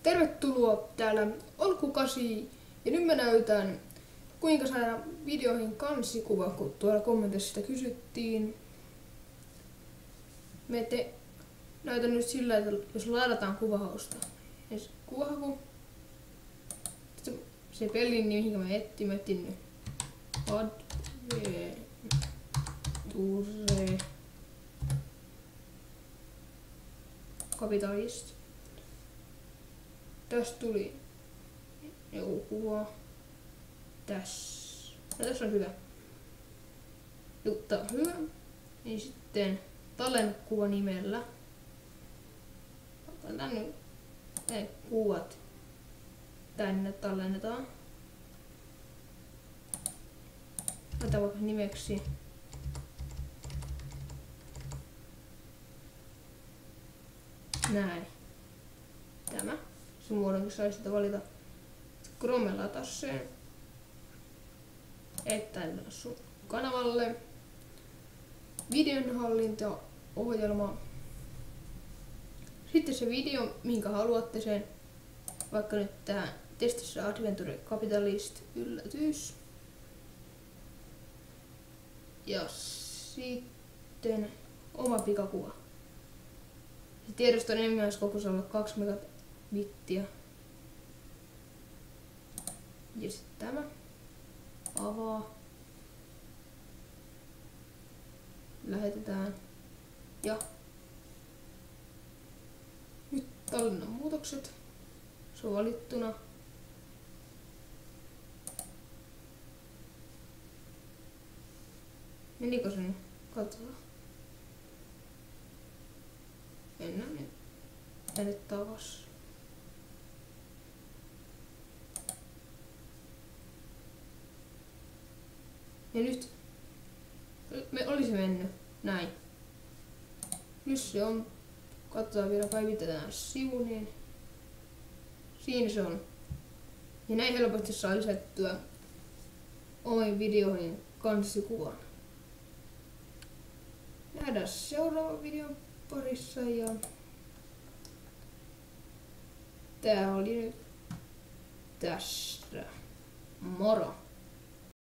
Tervetuloa, täällä Olkku8 ja nyt mä näytän kuinka saada videoihin kansikuva, kun tuolla kommenteissa sitä kysyttiin. Näytän nyt sillä, että jos ladataan kuvahausta, niin kuvahaku, se pelin nimi, minkä mä etsin nyt Adventure Capitalist. Tästä tuli joku kuva. Tässä. No, tässä on hyvä. Jotta on hyvä, niin sitten tallennekuva nimellä. Otetaan nyt ne kuvat tänne tallennetaan. Otetaan vaikka nimeksi näin. Tämä. Se muodonkin sai sitä valita Chrome-lataseen. Että sun kanavalle. Videonhallintaohjelma. Sitten se video, minkä haluatte sen. Vaikka nyt tähän testissä Adventure Capitalist yllätys. Ja sitten oma pikakuva. Se tiedoston enimmäiskokoisuus on 2 megabittiä. Ja sitten tämä. Avaa. Lähetetään. Ja nyt tallennan muutokset. Se on valittuna. Menikö se nyt? Katsotaan. Mennään nyt tänne takas. Ja nyt me olisi mennyt näin. Nyt se on. Katsotaan vielä, päivitetään sivu, niin siinä se on. Ja näin helposti saa lisättyä omiin videoihin kansikuvan. Nähdään seuraavan videon parissa ja tää oli nyt tästä. Moro!